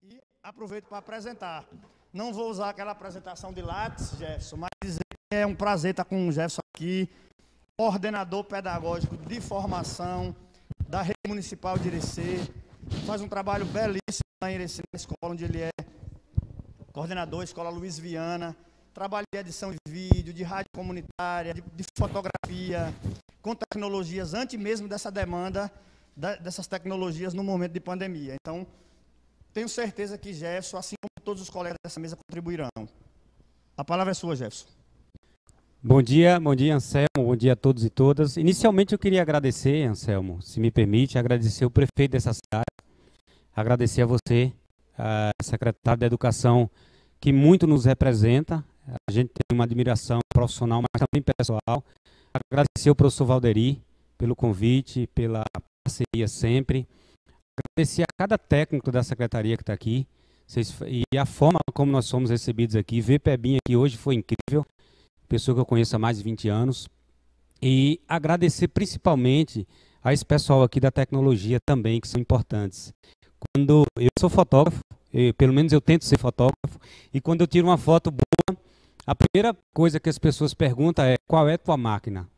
E aproveito para apresentar. Não vou usar aquela apresentação de Lattes, Jefferson, mas dizer que é um prazer estar com o Jefferson aqui, coordenador pedagógico de formação da Rede Municipal de Irecê. Faz um trabalho belíssimo lá em Irecê, na escola onde ele é coordenador, Escola Luiz Viana. Trabalho de edição de vídeo, de rádio comunitária, de fotografia, com tecnologias, antes mesmo dessa demanda dessas tecnologias no momento de pandemia. Então, tenho certeza que Jefferson, assim como todos os colegas dessa mesa, contribuirão. A palavra é sua, Jefferson. Bom dia, Anselmo, bom dia a todos e todas. Inicialmente eu queria agradecer, Anselmo, se me permite, agradecer o prefeito dessa cidade, agradecer a você, a secretário da Educação, que muito nos representa. A gente tem uma admiração profissional, mas também pessoal. Agradecer ao professor Valderi pelo convite, pela parceria sempre. Agradecer a cada técnico da secretaria que está aqui. E a forma como nós somos recebidos aqui. Ver Pebinha aqui hoje foi incrível. Pessoa que eu conheço há mais de 20 anos. E agradecer principalmente a esse pessoal aqui da tecnologia também, que são importantes. Quando eu sou fotógrafo, pelo menos eu tento ser fotógrafo, e quando eu tiro uma foto boa, a primeira coisa que as pessoas perguntam é: qual é a tua máquina?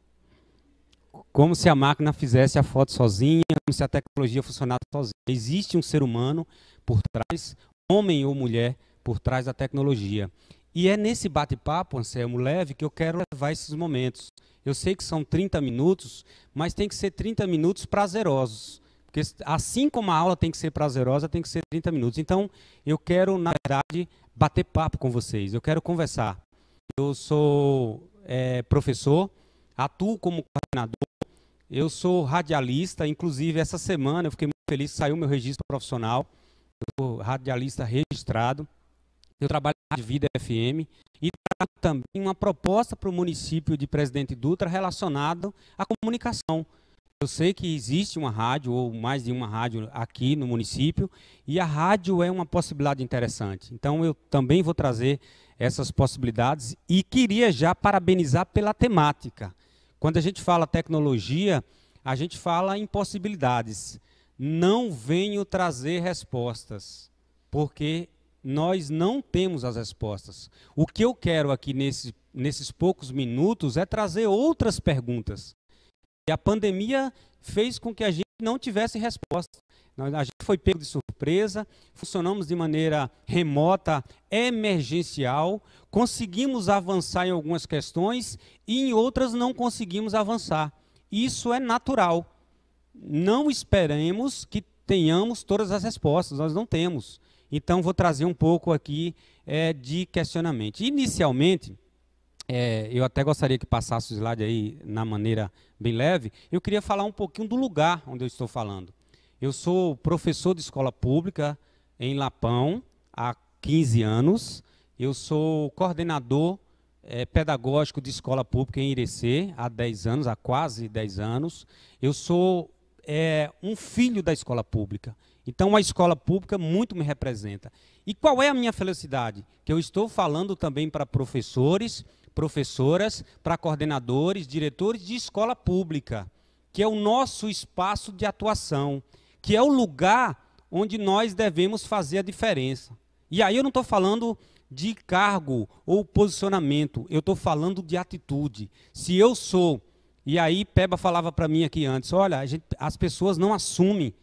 Como se a máquina fizesse a foto sozinha, como se a tecnologia funcionasse sozinha. Existe um ser humano por trás, homem ou mulher, por trás da tecnologia. E é nesse bate-papo, Anselmo, leve, que eu quero levar esses momentos. Eu sei que são 30 minutos, mas tem que ser 30 minutos prazerosos. Porque assim como a aula tem que ser prazerosa, tem que ser 30 minutos. Então, eu quero, na verdade, bater papo com vocês. Eu quero conversar. Eu sou professor, atuo como coordenador, eu sou radialista, inclusive essa semana eu fiquei muito feliz que saiu meu registro profissional, eu sou radialista registrado, eu trabalho na Rádio Vida FM e trago também uma proposta para o município de Presidente Dutra relacionada à comunicação. Eu sei que existe uma rádio, ou mais de uma rádio aqui no município, e a rádio é uma possibilidade interessante. Então eu também vou trazer essas possibilidades e queria já parabenizar pela temática. Quando a gente fala tecnologia, a gente fala em possibilidades. Não venho trazer respostas, porque nós não temos as respostas. O que eu quero aqui nesses poucos minutos é trazer outras perguntas. E a pandemia fez com que a gente não tivesse resposta. A gente foi pego de surpresa, funcionamos de maneira remota, emergencial, conseguimos avançar em algumas questões e em outras não conseguimos avançar. Isso é natural. Não esperemos que tenhamos todas as respostas, nós não temos. Então, vou trazer um pouco aqui de questionamento. Inicialmente, eu até gostaria que passasse o slide aí na maneira bem leve. Eu queria falar um pouquinho do lugar onde eu estou falando. Eu sou professor de escola pública em Lapão há 15 anos. Eu sou coordenador pedagógico de escola pública em Irecê há 10 anos, há quase 10 anos. Eu sou um filho da escola pública. Então, a escola pública muito me representa. E qual é a minha felicidade? Que eu estou falando também para professores, professoras, para coordenadores, diretores de escola pública, que é o nosso espaço de atuação, que é o lugar onde nós devemos fazer a diferença. E aí eu não estou falando de cargo ou posicionamento, eu estou falando de atitude. Se eu sou, e aí Peba falava para mim aqui antes, olha, as pessoas não assumem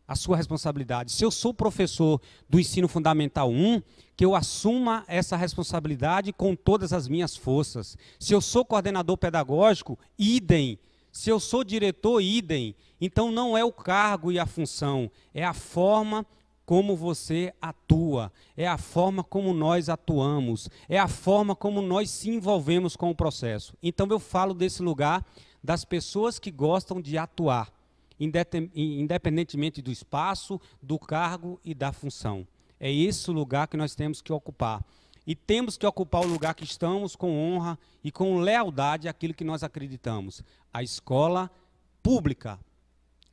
a sua responsabilidade. Se eu sou professor do ensino fundamental 1, que eu assuma essa responsabilidade com todas as minhas forças. Se eu sou coordenador pedagógico, idem. Se eu sou diretor, idem. Então não é o cargo e a função, é a forma como você atua, é a forma como nós atuamos, é a forma como nós se envolvemos com o processo. Então eu falo desse lugar das pessoas que gostam de atuar, independentemente do espaço, do cargo e da função. É esse o lugar que nós temos que ocupar. E temos que ocupar o lugar que estamos com honra e com lealdade àquilo que nós acreditamos. A escola pública.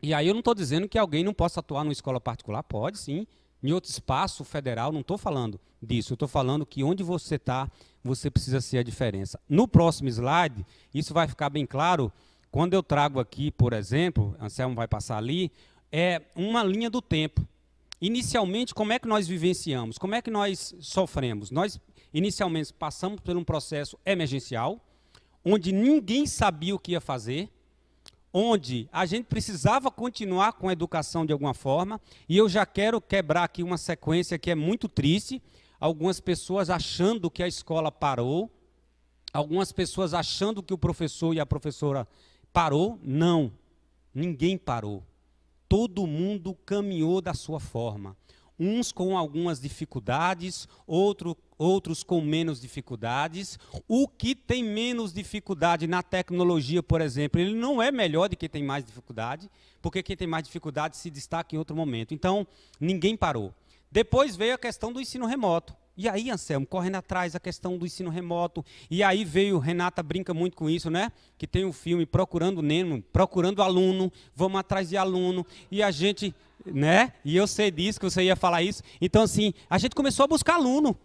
E aí eu não estou dizendo que alguém não possa atuar numa escola particular. Pode, sim. Em outro espaço federal, não estou falando disso. Eu estou falando que onde você está, você precisa ser a diferença. No próximo slide, isso vai ficar bem claro. Quando eu trago aqui, por exemplo, Anselmo vai passar ali, é uma linha do tempo. inicialmente, como é que nós vivenciamos? Como é que nós sofremos? Nós, inicialmente, passamos por um processo emergencial, onde ninguém sabia o que ia fazer, onde a gente precisava continuar com a educação de alguma forma, e eu já quero quebrar aqui uma sequência que é muito triste, algumas pessoas achando que a escola parou, algumas pessoas achando que o professor e a professora parou. Não, ninguém parou. Todo mundo caminhou da sua forma. Uns com algumas dificuldades, outros com menos dificuldades. O que tem menos dificuldade na tecnologia, por exemplo, ele não é melhor do que quem tem mais dificuldade, porque quem tem mais dificuldade se destaca em outro momento. Então, ninguém parou. Depois veio a questão do ensino remoto. E aí, Anselmo, correndo atrás a questão do ensino remoto. E aí veio, Renata brinca muito com isso, né? Que tem um filme Procurando Nemo, procurando aluno, vamos atrás de aluno. E a gente, né? E eu sei disso, que você ia falar isso. Então, assim, a gente começou a buscar aluno.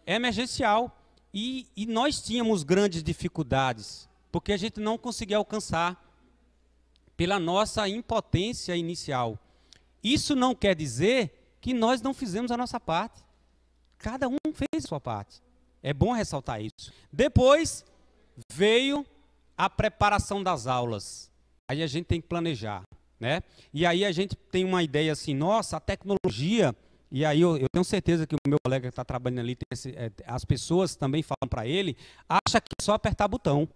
É emergencial. E nós tínhamos grandes dificuldades, porque a gente não conseguia alcançar pela nossa impotência inicial. Isso não quer dizer que nós não fizemos a nossa parte. Cada um fez a sua parte. É bom ressaltar isso. Depois veio a preparação das aulas. Aí a gente tem que planejar, né? E aí a gente tem uma ideia assim, nossa, a tecnologia... E aí eu tenho certeza que o meu colega que está trabalhando ali, as pessoas também falam para ele, acha que é só apertar botão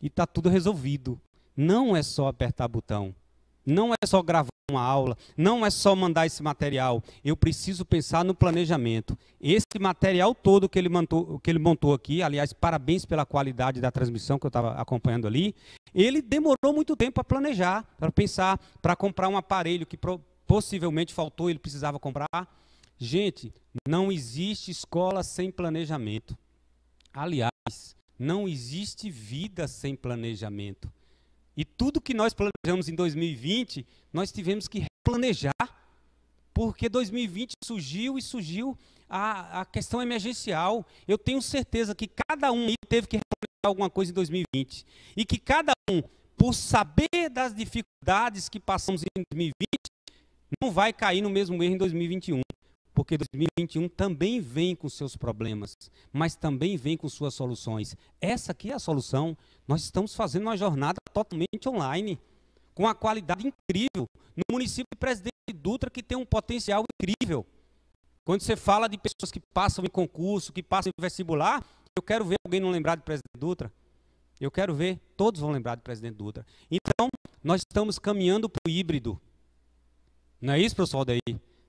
e está tudo resolvido. Não é só apertar botão. Não é só gravar uma aula, não é só mandar esse material. Eu preciso pensar no planejamento. Esse material todo que ele montou aqui, aliás, parabéns pela qualidade da transmissão que eu estava acompanhando ali, ele demorou muito tempo para planejar, para pensar, para comprar um aparelho que possivelmente faltou, ele precisava comprar. Gente, não existe escola sem planejamento. Aliás, não existe vida sem planejamento. E tudo que nós planejamos em 2020, nós tivemos que replanejar, porque 2020 surgiu a questão emergencial. Eu tenho certeza que cada um teve que replanejar alguma coisa em 2020. E que cada um, por saber das dificuldades que passamos em 2020, não vai cair no mesmo erro em 2021. Porque 2021 também vem com seus problemas, mas também vem com suas soluções. Essa aqui é a solução. Nós estamos fazendo uma jornada totalmente online, com uma qualidade incrível, no município de Presidente Dutra, que tem um potencial incrível. Quando você fala de pessoas que passam em concurso, que passam em vestibular, eu quero ver alguém não lembrar de Presidente Dutra. Eu quero ver, todos vão lembrar de Presidente Dutra. Então, nós estamos caminhando para o híbrido. Não é isso, pessoal, daí?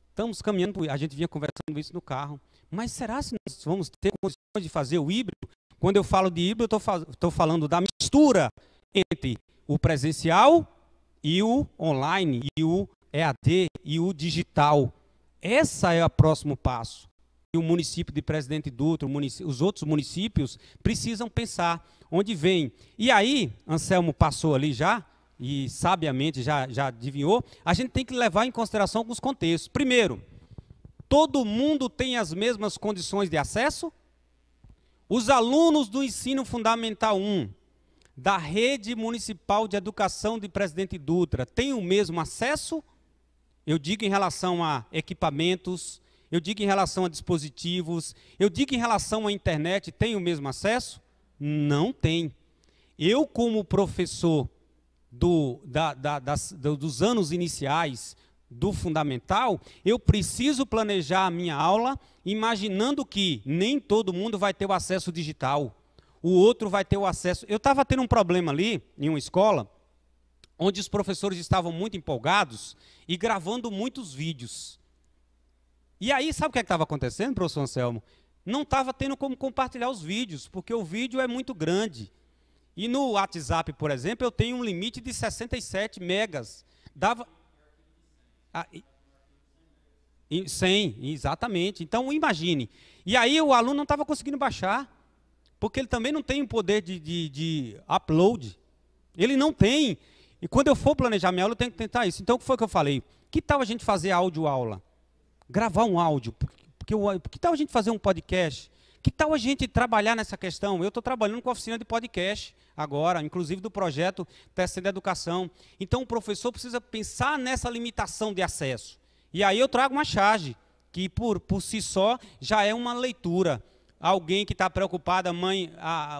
Estamos caminhando, a gente vinha conversando isso no carro. Mas será que nós vamos ter condições de fazer o híbrido? Quando eu falo de híbrido, eu estou falando da mistura entre o presencial e o online, e o EAD, e o digital. Esse é o próximo passo. E o município de Presidente Dutra, os outros municípios, precisam pensar onde vem. E aí, Anselmo passou ali já, e sabiamente já adivinhou, a gente tem que levar em consideração alguns contextos. Primeiro, todo mundo tem as mesmas condições de acesso? Os alunos do ensino fundamental 1, da rede municipal de educação de Presidente Dutra, têm o mesmo acesso? Eu digo em relação a equipamentos, eu digo em relação a dispositivos, eu digo em relação à internet, tem o mesmo acesso? Não tem. Eu, como professor dos anos iniciais do fundamental, eu preciso planejar a minha aula imaginando que nem todo mundo vai ter o acesso digital, o outro vai ter o acesso. Eu estava tendo um problema ali, em uma escola, onde os professores estavam muito empolgados e gravando muitos vídeos. E aí, sabe o que estava acontecendo, professor Anselmo? Não estava tendo como compartilhar os vídeos, porque o vídeo é muito grande. E no WhatsApp, por exemplo, eu tenho um limite de 67 megas. Dava... 100, exatamente. Então, imagine. E aí o aluno não estava conseguindo baixar, porque ele também não tem o poder de upload. Ele não tem. E quando eu for planejar minha aula, eu tenho que tentar isso. Então, o que foi que eu falei? Que tal a gente fazer áudio-aula? Gravar um áudio. Que tal a gente fazer um podcast? Que tal a gente trabalhar nessa questão? Eu estou trabalhando com a oficina de podcast agora, inclusive do projeto Tecendo Educação. Então, o professor precisa pensar nessa limitação de acesso. E aí eu trago uma charge, que por si só já é uma leitura. Alguém que está preocupada, mãe,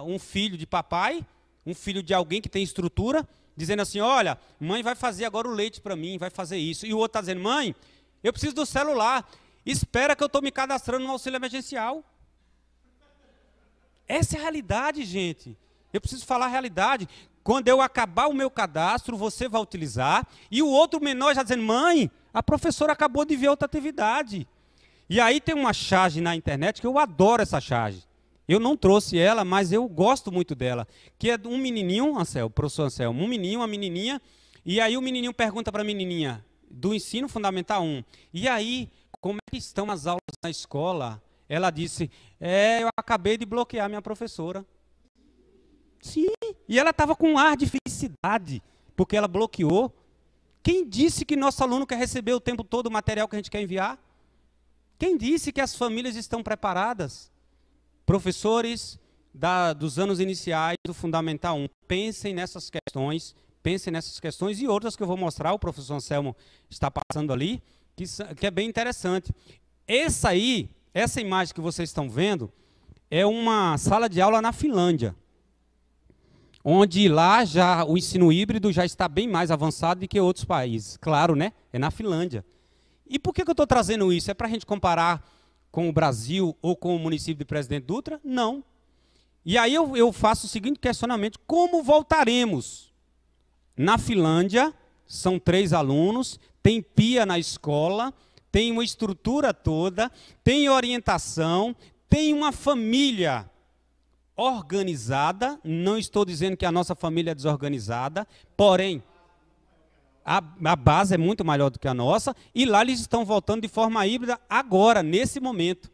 um filho de papai, um filho de alguém que tem estrutura, dizendo assim, olha, mãe vai fazer agora o leite para mim, vai fazer isso. E o outro está dizendo, mãe, eu preciso do celular, espera que eu estou me cadastrando no auxílio emergencial. Essa é a realidade, gente. Eu preciso falar a realidade. Quando eu acabar o meu cadastro, você vai utilizar. E o outro menor já dizendo, mãe, a professora acabou de ver outra atividade. E aí tem uma charge na internet, que eu adoro essa charge. Eu não trouxe ela, mas eu gosto muito dela. Que é de um menininho, professor Anselmo, um menino, uma menininha. E aí o menininho pergunta para a menininha, do ensino fundamental 1. E aí, como é que estão as aulas na escola? Ela disse, eu acabei de bloquear minha professora. Sim, e ela estava com um ar de felicidade, porque ela bloqueou. Quem disse que nosso aluno quer receber o tempo todo o material que a gente quer enviar? Quem disse que as famílias estão preparadas? Professores dos anos iniciais do Fundamental 1, pensem nessas questões e outras que eu vou mostrar, o professor Anselmo está passando ali, que é bem interessante. Essa imagem que vocês estão vendo é uma sala de aula na Finlândia, onde lá já o ensino híbrido já está bem mais avançado do que outros países. Claro, né? É na Finlândia. E por que eu estou trazendo isso? É para a gente comparar com o Brasil ou com o município de Presidente Dutra? Não. E aí eu faço o seguinte questionamento, como voltaremos? Na Finlândia, são 3 alunos, tem pia na escola, tem uma estrutura toda, tem orientação, tem uma família organizada. Não estou dizendo que a nossa família é desorganizada, porém, a base é muito maior do que a nossa, e lá eles estão voltando de forma híbrida agora, nesse momento.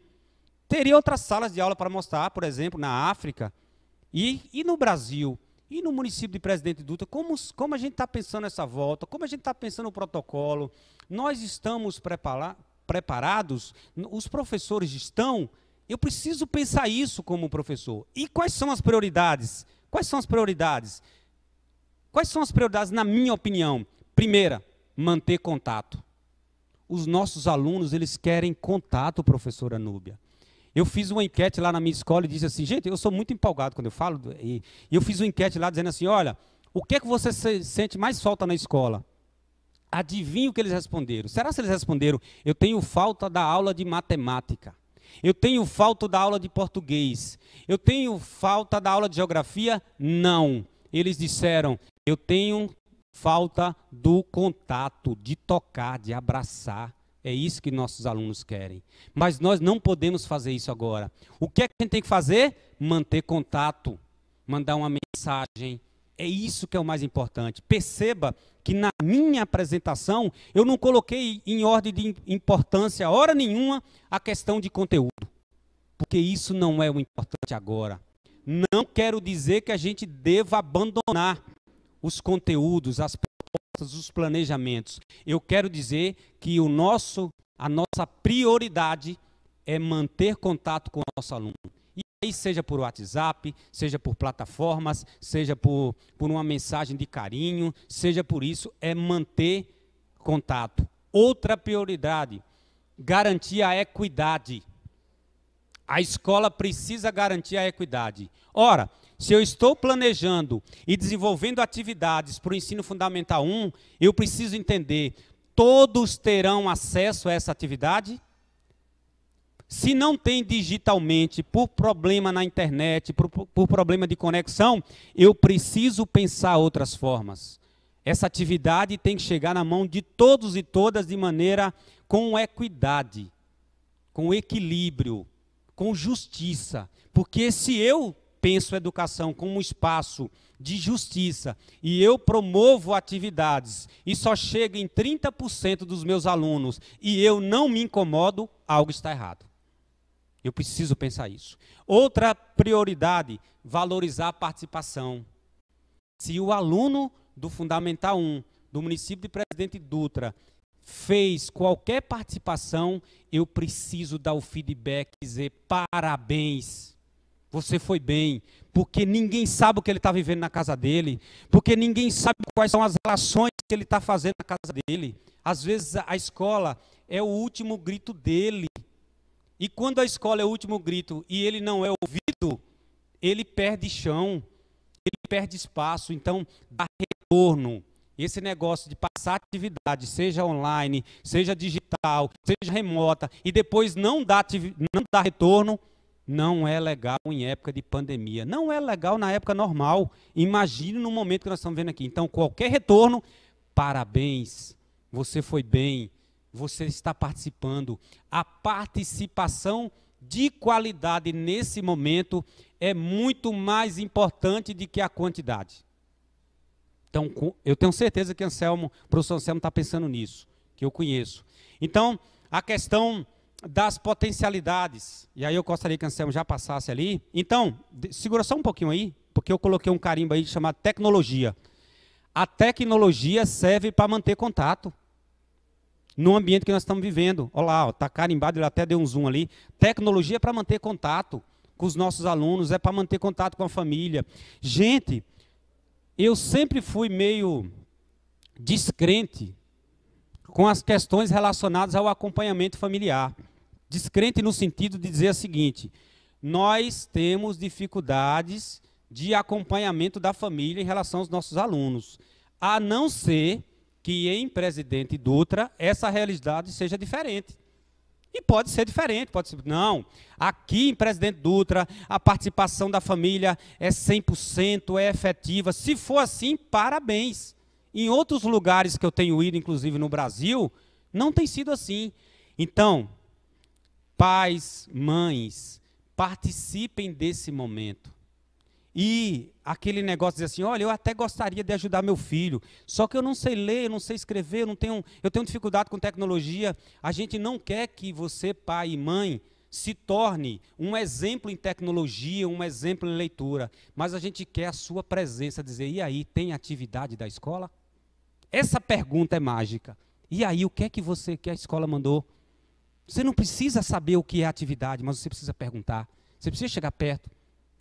Teria outras salas de aula para mostrar, por exemplo, na África, e no Brasil, e no município de Presidente Dutra, como a gente está pensando essa volta, como a gente está pensando o protocolo. Nós estamos preparados, os professores estão, eu preciso pensar isso como professor. E quais são as prioridades? Quais são as prioridades? Quais são as prioridades, na minha opinião? Primeira, manter contato. Os nossos alunos, eles querem contato, professora Núbia. Eu fiz uma enquete lá na minha escola e disse assim, gente, eu sou muito empolgado quando eu falo, e eu fiz uma enquete lá dizendo assim, olha, o que é que você sente mais falta na escola? Adivinha o que eles responderam? Será que eles responderam, eu tenho falta da aula de matemática, eu tenho falta da aula de português, eu tenho falta da aula de geografia? Não. Eles disseram, eu tenho falta do contato, de tocar, de abraçar. É isso que nossos alunos querem. Mas nós não podemos fazer isso agora. O que é que a gente tem que fazer? Manter contato, mandar uma mensagem. É isso que é o mais importante. Perceba que na minha apresentação eu não coloquei em ordem de importância, hora nenhuma, a questão de conteúdo. Porque isso não é o importante agora. Não quero dizer que a gente deva abandonar os conteúdos, as propostas, os planejamentos. Eu quero dizer que a nossa prioridade é manter contato com o nosso aluno. E aí, seja por WhatsApp, seja por plataformas, seja por uma mensagem de carinho, seja por isso, é manter contato. Outra prioridade, garantir a equidade. A escola precisa garantir a equidade. Ora, se eu estou planejando e desenvolvendo atividades para o ensino fundamental 1, eu preciso entender, todos terão acesso a essa atividade? Se não tem digitalmente, por problema na internet, por problema de conexão, eu preciso pensar outras formas. Essa atividade tem que chegar na mão de todos e todas de maneira com equidade, com equilíbrio, com justiça. Porque se eu penso a educação como um espaço de justiça e eu promovo atividades e só chega em 30% dos meus alunos e eu não me incomodo, algo está errado. Eu preciso pensar isso. Outra prioridade, valorizar a participação. Se o aluno do Fundamental 1, do município de Presidente Dutra, fez qualquer participação, eu preciso dar o feedback e dizer parabéns, você foi bem, porque ninguém sabe o que ele está vivendo na casa dele, porque ninguém sabe quais são as relações que ele está fazendo na casa dele. Às vezes a escola é o último grito dele, e quando a escola é o último grito e ele não é ouvido, ele perde chão, ele perde espaço. Então, dá retorno. Esse negócio de passar atividade, seja online, seja digital, seja remota, e depois não dá retorno, não é legal em época de pandemia. Não é legal na época normal. Imagine no momento que nós estamos vendo aqui. Então, qualquer retorno, parabéns, você foi bem, você está participando. A participação de qualidade nesse momento é muito mais importante do que a quantidade. Então, eu tenho certeza que o professor Anselmo está pensando nisso, que eu conheço. Então, a questão das potencialidades, e aí eu gostaria que o Anselmo já passasse ali. Então, segura só um pouquinho aí, porque eu coloquei um carimbo aí chamado tecnologia. A tecnologia serve para manter contato no ambiente que nós estamos vivendo. Olha lá, está carimbado, ele até deu um zoom ali. Tecnologia é para manter contato com os nossos alunos, é para manter contato com a família. Gente, eu sempre fui meio descrente com as questões relacionadas ao acompanhamento familiar. Descrente no sentido de dizer o seguinte: nós temos dificuldades de acompanhamento da família em relação aos nossos alunos, a não ser que em Presidente Dutra essa realidade seja diferente. E pode ser diferente, pode ser, não, aqui em Presidente Dutra a participação da família é 100%, é efetiva. Se for assim, parabéns. Em outros lugares que eu tenho ido, inclusive no Brasil, não tem sido assim. Então, pais, mães, participem desse momento. E aquele negócio de dizer assim, olha, eu até gostaria de ajudar meu filho, só que eu não sei ler, eu não sei escrever, eu tenho dificuldade com tecnologia. A gente não quer que você, pai e mãe, se torne um exemplo em tecnologia, um exemplo em leitura, mas a gente quer a sua presença, dizer, e aí, tem atividade da escola? Essa pergunta é mágica. E aí, o que é que a escola mandou? Você não precisa saber o que é atividade, mas você precisa perguntar, você precisa chegar perto.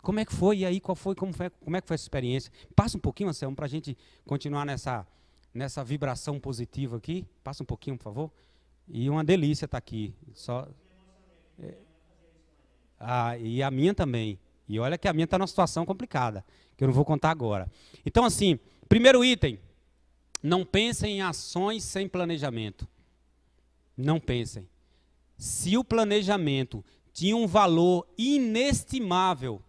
Como é que foi? E aí, como é que foi essa experiência? Passa um pouquinho, Anselmo, para a gente continuar nessa vibração positiva aqui. Passa um pouquinho, por favor. E uma delícia estar aqui. E a minha também. E olha que a minha está numa situação complicada, que eu não vou contar agora. Então, assim, primeiro item, não pensem em ações sem planejamento. Não pensem. Se o planejamento tinha um valor inestimável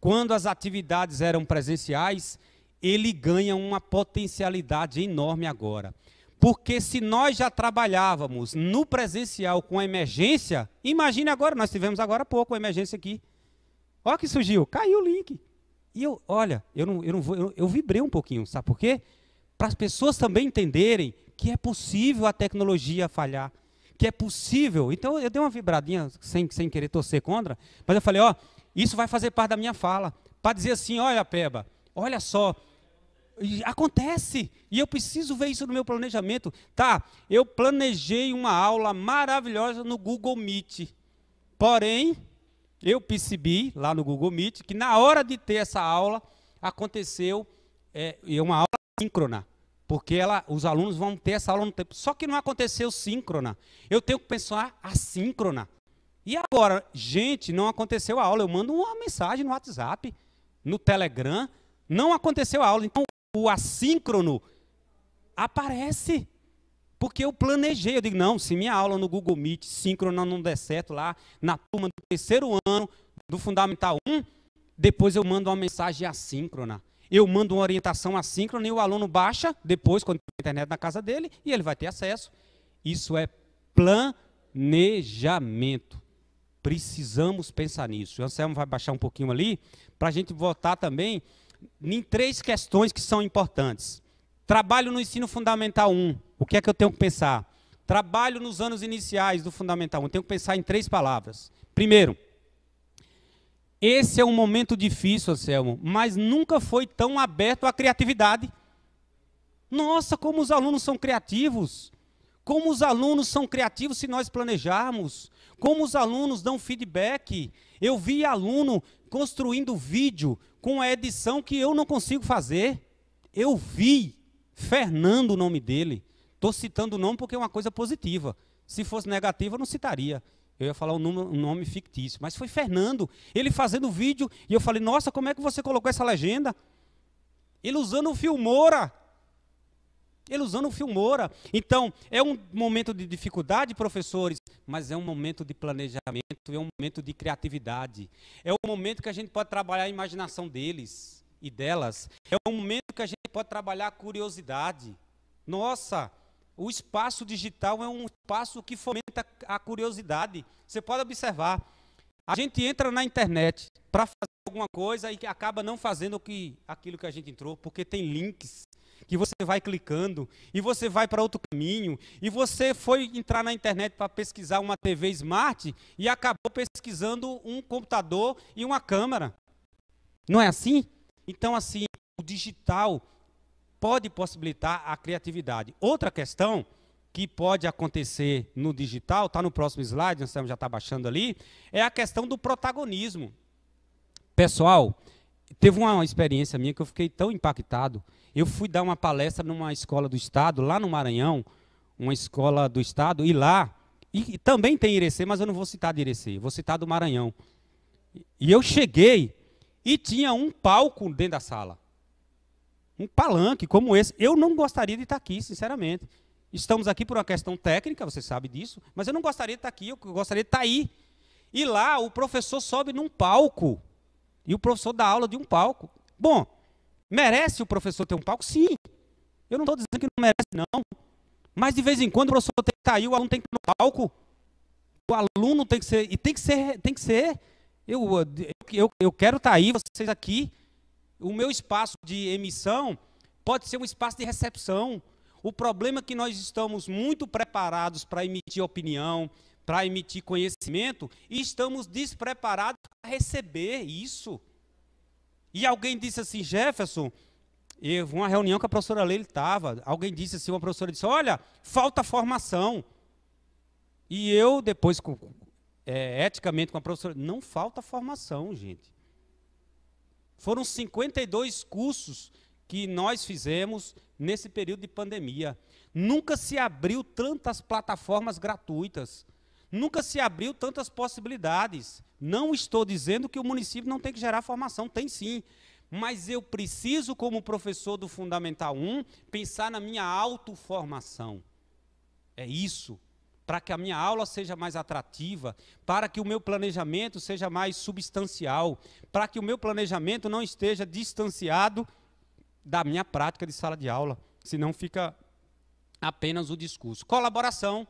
quando as atividades eram presenciais, ele ganha uma potencialidade enorme agora. Porque se nós já trabalhávamos no presencial com a emergência, imagine agora, nós tivemos agora há pouco uma emergência aqui. Olha que surgiu, caiu o link. E eu vibrei um pouquinho, sabe por quê? Para as pessoas também entenderem que é possível a tecnologia falhar, que é possível. Então eu dei uma vibradinha sem querer torcer contra, mas eu falei, isso vai fazer parte da minha fala, para dizer assim, olha, Peba, olha só, acontece, e eu preciso ver isso no meu planejamento. Tá, eu planejei uma aula maravilhosa no Google Meet, porém, eu percebi lá no Google Meet que na hora de ter essa aula, aconteceu uma aula síncrona, porque os alunos vão ter essa aula no tempo, só que não aconteceu síncrona, eu tenho que pensar assíncrona. E agora, gente, não aconteceu a aula, eu mando uma mensagem no WhatsApp, no Telegram, não aconteceu a aula. Então, o assíncrono aparece, porque eu planejei. Eu digo, não, se minha aula no Google Meet síncrona não der certo lá, na turma do 3º ano do Fundamental 1, depois eu mando uma mensagem assíncrona. Eu mando uma orientação assíncrona e o aluno baixa, depois, quando tem internet na casa dele, e ele vai ter acesso. Isso é planejamento. Precisamos pensar nisso. O Anselmo vai baixar um pouquinho ali, para a gente voltar também em 3 questões que são importantes. Trabalho no ensino fundamental 1. O que é que eu tenho que pensar? Trabalho nos anos iniciais do fundamental 1. Eu tenho que pensar em 3 palavras. Primeiro, esse é um momento difícil, Anselmo, mas nunca foi tão aberto à criatividade. Nossa, como os alunos são criativos. Como os alunos são criativos se nós planejarmos. Como os alunos dão feedback. Eu vi aluno construindo vídeo com a edição que eu não consigo fazer. Eu vi Fernando, o nome dele. Estou citando o nome porque é uma coisa positiva. Se fosse negativa, eu não citaria. Eu ia falar um nome fictício. Mas foi Fernando, ele fazendo vídeo. E eu falei, nossa, como é que você colocou essa legenda? Ele usando o Filmora. Então, é um momento de dificuldade, professores, mas é um momento de planejamento, é um momento de criatividade. É um momento que a gente pode trabalhar a imaginação deles e delas. É um momento que a gente pode trabalhar a curiosidade. Nossa, o espaço digital é um espaço que fomenta a curiosidade. Você pode observar, a gente entra na internet para fazer alguma coisa e acaba não fazendo aquilo que a gente entrou, porque tem links que você vai clicando, e você vai para outro caminho, e você foi entrar na internet para pesquisar uma TV Smart, e acabou pesquisando um computador e uma câmera. Não é assim? Então, assim, o digital pode possibilitar a criatividade. Outra questão que pode acontecer no digital, está no próximo slide, nós já está baixando ali, é a questão do protagonismo. Pessoal, teve uma experiência minha que eu fiquei tão impactado. Eu fui dar uma palestra numa escola do Estado, lá no Maranhão, uma escola do Estado, e lá, e também tem Irecê, mas eu não vou citar de Irecê, vou citar do Maranhão. E eu cheguei e tinha um palco dentro da sala. Um palanque como esse. Eu não gostaria de estar aqui, sinceramente. Estamos aqui por uma questão técnica, você sabe disso, mas eu não gostaria de estar aqui, eu gostaria de estar aí. E lá o professor sobe num palco, e o professor dá aula de um palco. Bom, merece o professor ter um palco? Sim. Eu não estou dizendo que não merece, não. Mas de vez em quando o professor tem que estar aí, o aluno tem que estar no palco. O aluno tem que ser, e tem que ser. Eu quero estar aí, vocês aqui. O meu espaço de emissão pode ser um espaço de recepção. O problema é que nós estamos muito preparados para emitir opinião, para emitir conhecimento, e estamos despreparados para receber isso. E alguém disse assim, Jefferson, uma reunião que a professora Leila estava, alguém disse assim, uma professora disse, olha, falta formação. E eu, depois, eticamente com a professora, não falta formação, gente. Foram 52 cursos que nós fizemos nesse período de pandemia. Nunca se abriu tantas plataformas gratuitas. Nunca se abriu tantas possibilidades. Não estou dizendo que o município não tem que gerar formação, tem sim. Mas eu preciso, como professor do Fundamental 1, pensar na minha autoformação. É isso. Para que a minha aula seja mais atrativa, para que o meu planejamento seja mais substancial, para que o meu planejamento não esteja distanciado da minha prática de sala de aula, senão fica apenas o discurso. Colaboração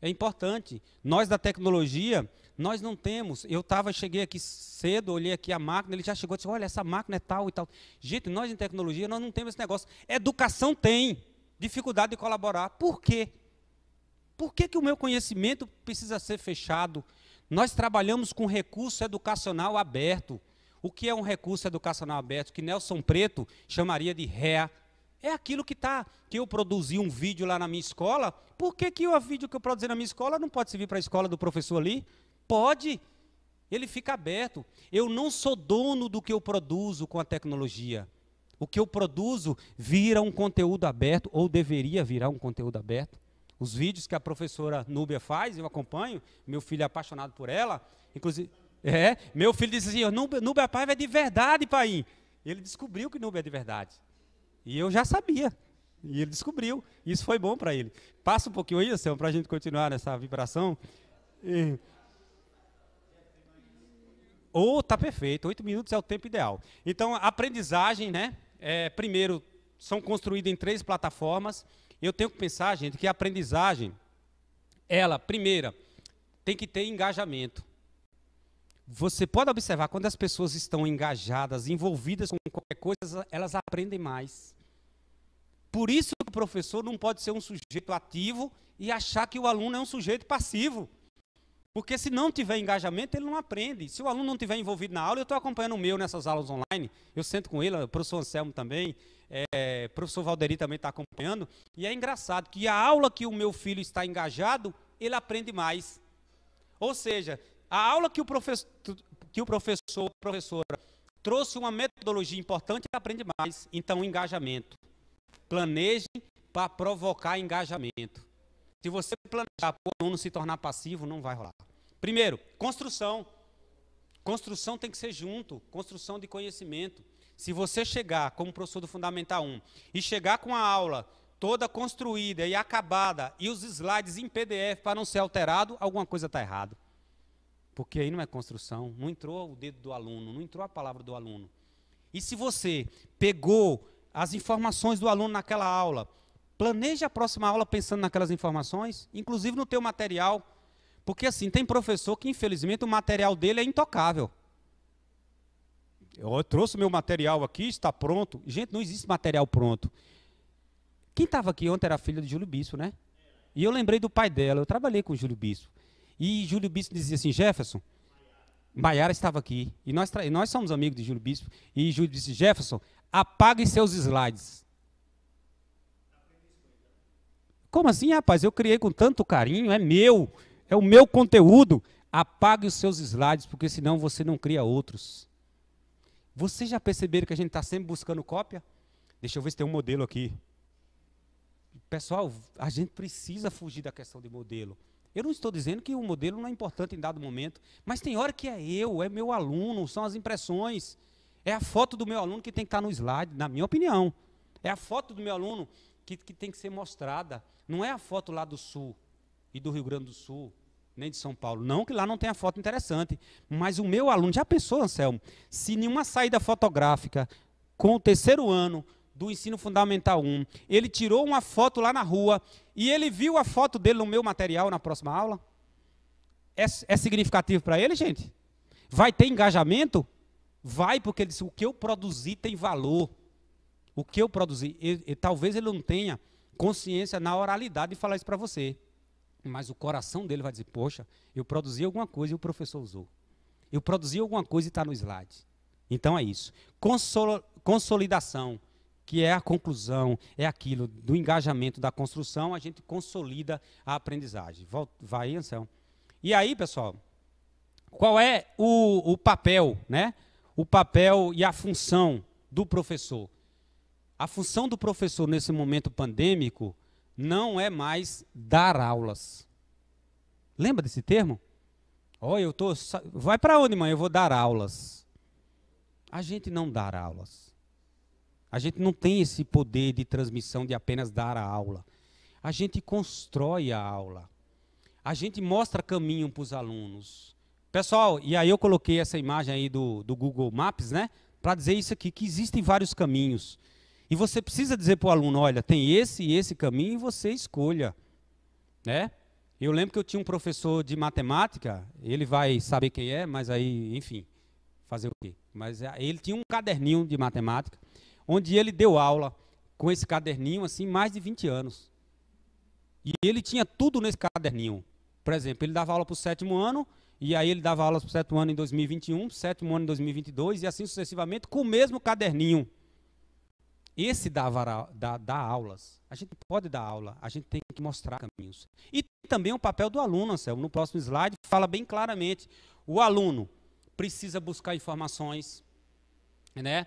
é importante. Nós da tecnologia, nós não temos. Cheguei aqui cedo, olhei aqui a máquina, ele já chegou e disse, olha, essa máquina é tal e tal. Gente, nós em tecnologia, nós não temos esse negócio. Educação tem dificuldade de colaborar. Por quê? Por que o meu conhecimento precisa ser fechado? Nós trabalhamos com recurso educacional aberto. O que é um recurso educacional aberto? Que Nelson Preto chamaria de REA. É aquilo que eu produzi um vídeo lá na minha escola. Por que o vídeo que eu produzi na minha escola não pode servir para a escola do professor ali? Pode. Ele fica aberto. Eu não sou dono do que eu produzo com a tecnologia. O que eu produzo vira um conteúdo aberto, ou deveria virar um conteúdo aberto. Os vídeos que a professora Núbia faz, eu acompanho, meu filho é apaixonado por ela, inclusive, meu filho disse assim, Núbia Paiva é de verdade, pai. Ele descobriu que Núbia é de verdade. E eu já sabia, e ele descobriu, isso foi bom para ele. Passa um pouquinho aí, Anselmo, para a gente continuar nessa vibração. Tá perfeito, 8 minutos é o tempo ideal. Então, a aprendizagem, né, primeiro, são construídas em 3 plataformas. Eu tenho que pensar, gente, que a aprendizagem, ela, primeira, tem que ter engajamento. Você pode observar, quando as pessoas estão engajadas, envolvidas com qualquer coisa, elas aprendem mais. Por isso que o professor não pode ser um sujeito ativo e achar que o aluno é um sujeito passivo. Porque se não tiver engajamento, ele não aprende. Se o aluno não estiver envolvido na aula, eu estou acompanhando o meu nessas aulas online, eu sento com ele, o professor Anselmo também, o professor Valderi também está acompanhando, e é engraçado que a aula que o meu filho está engajado, ele aprende mais. Ou seja, a aula que o professor ou a professora trouxe uma metodologia importante, ele aprende mais. Então, engajamento. Planeje para provocar engajamento. Se você planejar para o aluno se tornar passivo, não vai rolar. Primeiro, construção. Construção tem que ser junto, construção de conhecimento. Se você chegar como professor do Fundamental 1 e chegar com a aula toda construída e acabada e os slides em PDF para não ser alterado, alguma coisa está errada. Porque aí não é construção, não entrou o dedo do aluno, não entrou a palavra do aluno. E se você pegou as informações do aluno naquela aula, planeje a próxima aula pensando naquelas informações, inclusive no teu material. Porque assim, tem professor que infelizmente o material dele é intocável. Eu trouxe o meu material aqui, está pronto. Gente, não existe material pronto. Quem estava aqui ontem era a filha de Júlio Bispo, né? E eu lembrei do pai dela, eu trabalhei com o Júlio Bispo. E Júlio Bispo dizia assim, Jefferson, Maiara estava aqui, e nós somos amigos de Júlio Bispo, e Júlio disse, Jefferson, apague seus slides. Como assim, rapaz? Eu criei com tanto carinho, é meu, é o meu conteúdo. Apague os seus slides, porque senão você não cria outros. Vocês já perceberam que a gente está sempre buscando cópia? Deixa eu ver se tem um modelo aqui. Pessoal, a gente precisa fugir da questão de modelo. Eu não estou dizendo que o modelo não é importante em dado momento, mas tem hora que é meu aluno, são as impressões. É a foto do meu aluno que tem que estar no slide, na minha opinião. É a foto do meu aluno que tem que ser mostrada. Não é a foto lá do Sul e do Rio Grande do Sul, nem de São Paulo. Não que lá não tenha foto interessante, mas o meu aluno, já pensou, Anselmo, se nenhuma saída fotográfica com o 3º ano do ensino fundamental 1, ele tirou uma foto lá na rua e ele viu a foto dele no meu material na próxima aula? É significativo para ele, gente? Vai ter engajamento? Vai, porque ele disse, o que eu produzi tem valor. O que eu produzi, talvez ele não tenha consciência na oralidade de falar isso para você, mas o coração dele vai dizer, poxa, eu produzi alguma coisa e o professor usou. Eu produzi alguma coisa e está no slide. Então é isso. Consolidação, que é a conclusão, é aquilo do engajamento, da construção, a gente consolida a aprendizagem. Vai, Anselmo. E aí, pessoal, qual é o papel, né? O papel e a função do professor? A função do professor nesse momento pandêmico não é mais dar aulas. Lembra desse termo? Vai para onde, mãe? Eu vou dar aulas. A gente não dá aulas. A gente não tem esse poder de transmissão de apenas dar a aula. A gente constrói a aula. A gente mostra caminho para os alunos. Pessoal, e aí eu coloquei essa imagem aí do Google Maps, né? Para dizer isso aqui, que existem vários caminhos. E você precisa dizer para o aluno, olha, tem esse e esse caminho e você escolha. Né? Eu lembro que eu tinha um professor de matemática, ele vai saber quem é, mas aí, enfim, fazer o quê? Mas ele tinha um caderninho de matemática, onde ele deu aula com esse caderninho, assim, mais de 20 anos. E ele tinha tudo nesse caderninho. Por exemplo, ele dava aula para o 7º ano, e aí ele dava aula para o 7º ano em 2021, 7º ano em 2022, e assim sucessivamente, com o mesmo caderninho. Esse dá aulas. A gente pode dar aula, a gente tem que mostrar caminhos. E também o papel do aluno, Anselmo. No próximo slide, fala bem claramente. O aluno precisa buscar informações, né?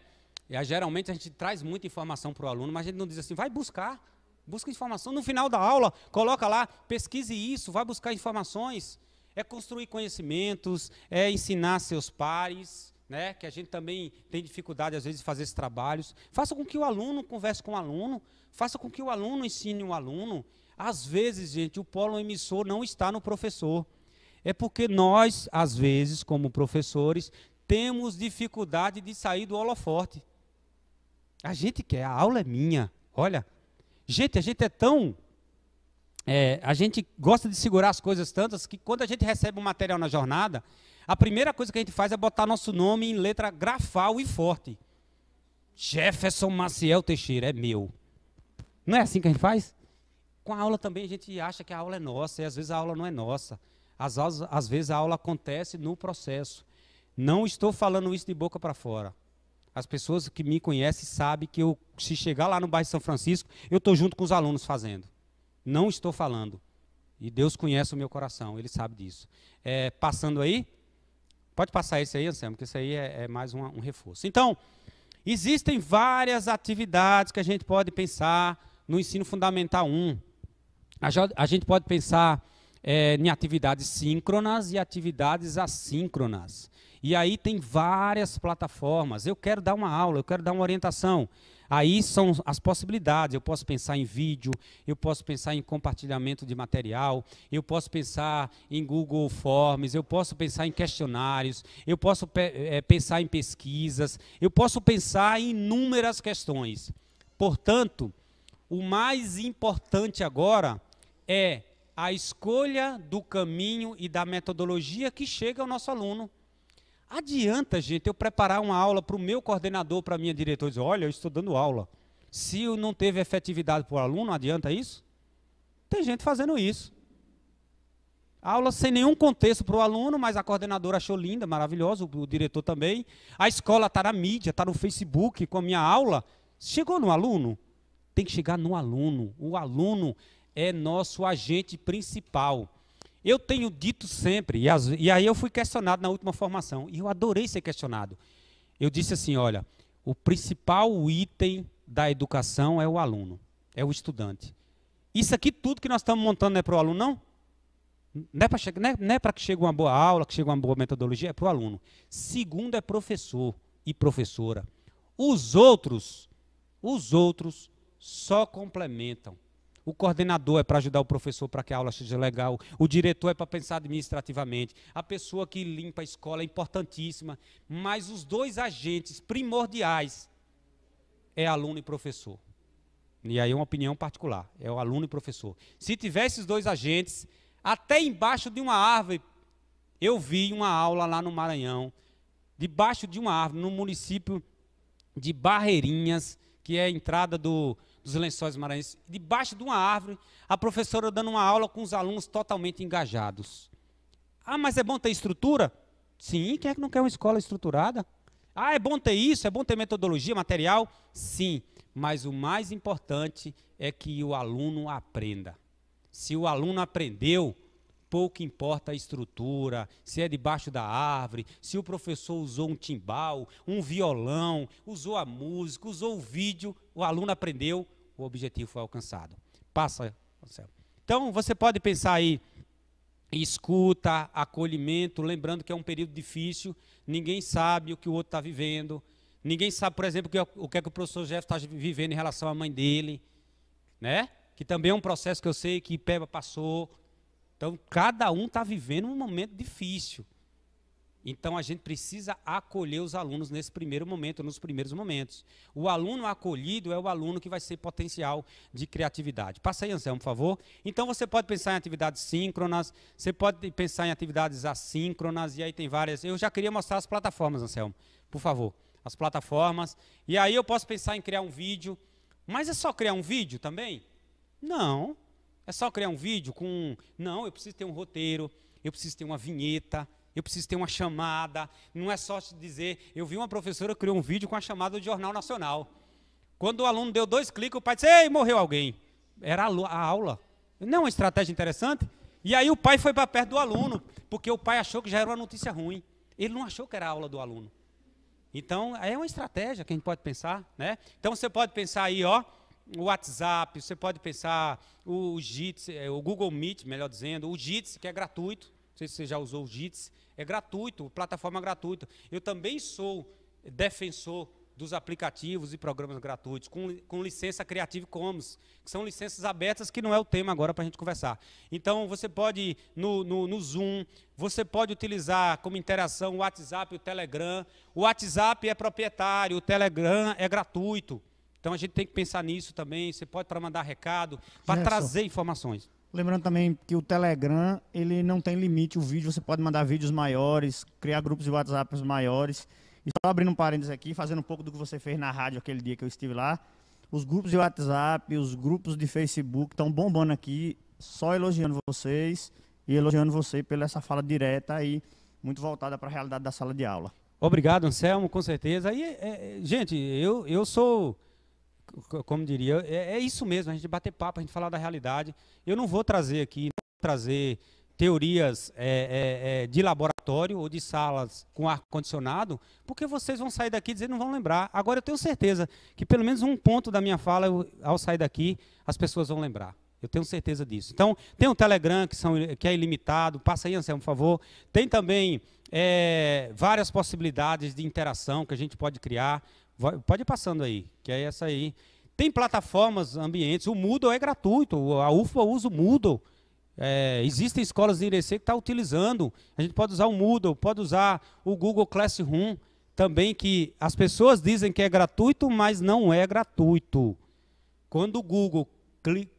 Geralmente a gente traz muita informação para o aluno, mas a gente não diz assim, vai buscar, busca informação. No final da aula, coloca lá, pesquise isso, vai buscar informações. É construir conhecimentos, é ensinar seus pares, né, que a gente também tem dificuldade, às vezes, de fazer esses trabalhos. Faça com que o aluno converse com o aluno, faça com que o aluno ensine o aluno. Às vezes, gente, o polo emissor não está no professor. É porque nós, às vezes, como professores, temos dificuldade de sair do holofote. A gente quer, a aula é minha. Olha, gente, a gente é tão... a gente gosta de segurar as coisas tantas que quando a gente recebe um material na jornada, a primeira coisa que a gente faz é botar nosso nome em letra grafal e forte. Jefferson Maciel Teixeira, é meu. Não é assim que a gente faz? Com a aula também a gente acha que a aula é nossa, e às vezes a aula não é nossa. Às vezes a aula acontece no processo. Não estou falando isso de boca para fora. As pessoas que me conhecem sabem que se chegar lá no bairro São Francisco, eu estou junto com os alunos fazendo. Não estou falando. E Deus conhece o meu coração, Ele sabe disso. Passando aí, pode passar esse aí, Anselmo, porque esse aí é mais um reforço. Então, existem várias atividades que a gente pode pensar no ensino fundamental 1. A gente pode pensar em atividades síncronas e atividades assíncronas. E aí tem várias plataformas. Eu quero dar uma aula, eu quero dar uma orientação. Aí são as possibilidades. Eu posso pensar em vídeo, eu posso pensar em compartilhamento de material, eu posso pensar em Google Forms, eu posso pensar em questionários, eu posso pensar em pesquisas, eu posso pensar em inúmeras questões. Portanto, o mais importante agora é a escolha do caminho e da metodologia que chega ao nosso aluno. Adianta, gente, eu preparar uma aula para o meu coordenador, para a minha diretora, e dizer, olha, eu estou dando aula. Se eu não teve efetividade para o aluno, adianta isso? Tem gente fazendo isso. Aula sem nenhum contexto para o aluno, mas a coordenadora achou linda, maravilhosa, o diretor também. A escola está na mídia, está no Facebook com a minha aula. Chegou no aluno? Tem que chegar no aluno. O aluno é nosso agente principal. Eu tenho dito sempre, e aí eu fui questionado na última formação, e eu adorei ser questionado. Eu disse assim, olha, o principal item da educação é o aluno, é o estudante. Isso aqui tudo que nós estamos montando não é para o aluno, não? Não é para que chegue uma boa aula, que chegue uma boa metodologia, é para o aluno. Segundo é professor e professora. Os outros só complementam. O coordenador é para ajudar o professor para que a aula seja legal. O diretor é para pensar administrativamente. A pessoa que limpa a escola é importantíssima. Mas os dois agentes primordiais é aluno e professor. E aí é uma opinião particular. É o aluno e professor. Se tiver esses dois agentes, até embaixo de uma árvore, eu vi uma aula lá no Maranhão, debaixo de uma árvore, no município de Barreirinhas, que é a entrada dos Lençóis Maranhenses, debaixo de uma árvore, a professora dando uma aula com os alunos totalmente engajados. Ah, mas é bom ter estrutura? Sim, quem é que não quer uma escola estruturada? Ah, é bom ter isso, é bom ter metodologia, material? Sim, mas o mais importante é que o aluno aprenda. Se o aluno aprendeu, pouco importa a estrutura, se é debaixo da árvore, se o professor usou um timbal, um violão, usou a música, usou o vídeo, o aluno aprendeu, o objetivo foi alcançado. Passa, Marcelo. Então, você pode pensar aí em escuta, acolhimento, lembrando que é um período difícil, ninguém sabe o que o outro está vivendo, ninguém sabe, por exemplo, o que é que o professor Jeff está vivendo em relação à mãe dele, né? Que também é um processo que eu sei que Peba passou. Então, cada um está vivendo um momento difícil. Então, a gente precisa acolher os alunos nesse primeiro momento, nos primeiros momentos. O aluno acolhido é o aluno que vai ser potencial de criatividade. Passa aí, Anselmo, por favor. Então, você pode pensar em atividades síncronas, você pode pensar em atividades assíncronas, e aí tem várias. Eu já queria mostrar as plataformas, Anselmo, por favor. As plataformas. E aí eu posso pensar em criar um vídeo. Mas é só criar um vídeo também? Não. É só criar um vídeo com... Não, eu preciso ter um roteiro, eu preciso ter uma vinheta, eu preciso ter uma chamada. Não é só te dizer... Eu vi uma professora que criou um vídeo com a chamada do Jornal Nacional. Quando o aluno deu 2 cliques, o pai disse, ei, morreu alguém. Era a aula. Não é uma estratégia interessante? E aí o pai foi para perto do aluno, porque o pai achou que já era uma notícia ruim. Ele não achou que era a aula do aluno. Então, é uma estratégia que a gente pode pensar, né? Então, você pode pensar aí, ó, o WhatsApp, você pode pensar o Jitsi, o Google Meet, melhor dizendo, o Jitsi, que é gratuito. Não sei se você já usou o Jitsi. É gratuito, plataforma gratuita. Eu também sou defensor dos aplicativos e programas gratuitos, com licença Creative Commons, que são licenças abertas, que não é o tema agora para a gente conversar. Então, você pode, no Zoom, você pode utilizar como interação o WhatsApp e o Telegram. O WhatsApp é proprietário, o Telegram é gratuito. Então, a gente tem que pensar nisso também. Você pode para mandar recado, para trazer informações. Lembrando também que o Telegram, ele não tem limite, o vídeo, você pode mandar vídeos maiores, criar grupos de WhatsApp maiores. E só abrindo um parênteses aqui, fazendo um pouco do que você fez na rádio aquele dia que eu estive lá, os grupos de WhatsApp, os grupos de Facebook estão bombando aqui, só elogiando vocês. e elogiando você pela essa fala direta e muito voltada para a realidade da sala de aula. Obrigado, Anselmo, com certeza. E, gente, eu sou, como diria, é isso mesmo, a gente bater papo, a gente falar da realidade. Eu não vou trazer aqui, teorias de laboratório ou de salas com ar-condicionado, porque vocês vão sair daqui dizendo que não vão lembrar. Agora, eu tenho certeza que pelo menos um ponto da minha fala, ao sair daqui, as pessoas vão lembrar. Eu tenho certeza disso. Então, tem o Telegram, que é ilimitado. Passa aí, Anselmo, por favor. Tem também várias possibilidades de interação que a gente pode criar. Pode ir passando aí, que é essa aí. Tem plataformas, ambientes. O Moodle é gratuito. A UFBA usa o Moodle. Existem escolas de Irecê que estão utilizando. A gente pode usar o Moodle, pode usar o Google Classroom também, que as pessoas dizem que é gratuito, mas não é gratuito. Quando o Google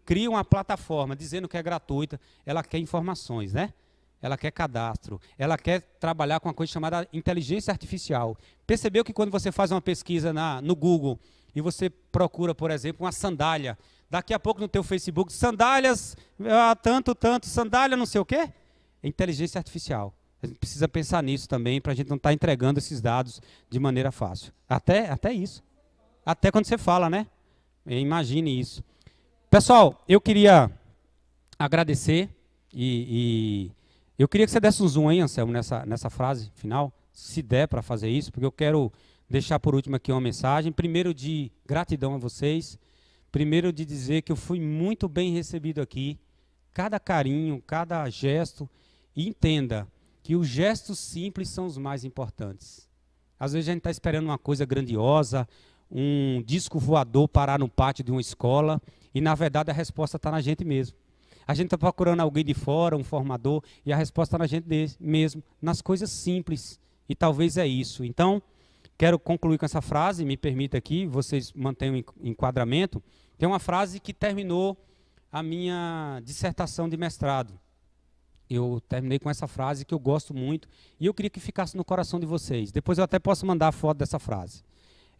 cria uma plataforma dizendo que é gratuita, ela quer informações, né? Ela quer cadastro, ela quer trabalhar com uma coisa chamada inteligência artificial. Percebeu que quando você faz uma pesquisa no Google e você procura, por exemplo, uma sandália, daqui a pouco no teu Facebook, sandálias, tanto, sandália não sei o quê? É inteligência artificial. A gente precisa pensar nisso também, para a gente não estar entregando esses dados de maneira fácil. Até isso. Até quando você fala, né? Imagine isso. Pessoal, eu queria agradecer e eu queria que você desse um zoom aí, Anselmo, nessa frase final, se der para fazer isso, porque eu quero deixar por último aqui uma mensagem, primeiro de gratidão a vocês, primeiro de dizer que eu fui muito bem recebido aqui, cada carinho, cada gesto, e entenda que os gestos simples são os mais importantes. Às vezes a gente está esperando uma coisa grandiosa, um disco voador parar no pátio de uma escola, e na verdade a resposta está na gente mesmo. A gente está procurando alguém de fora, um formador, e a resposta está na gente mesmo, nas coisas simples. E talvez é isso. Então, quero concluir com essa frase, me permita aqui, vocês mantenham o enquadramento. Tem uma frase que terminou a minha dissertação de mestrado. Eu terminei com essa frase que eu gosto muito, e eu queria que ficasse no coração de vocês. Depois eu até posso mandar a foto dessa frase.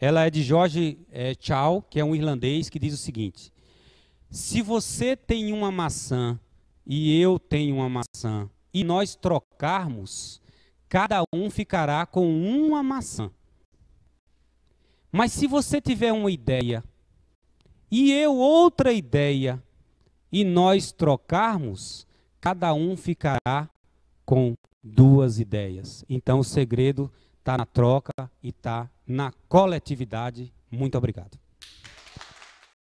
Ela é de George Chow, que é um irlandês, que diz o seguinte: se você tem uma maçã e eu tenho uma maçã, e nós trocarmos, cada um ficará com uma maçã. Mas se você tiver uma ideia e eu outra ideia, e nós trocarmos, cada um ficará com duas ideias. Então o segredo está na troca e está na coletividade. Muito obrigado.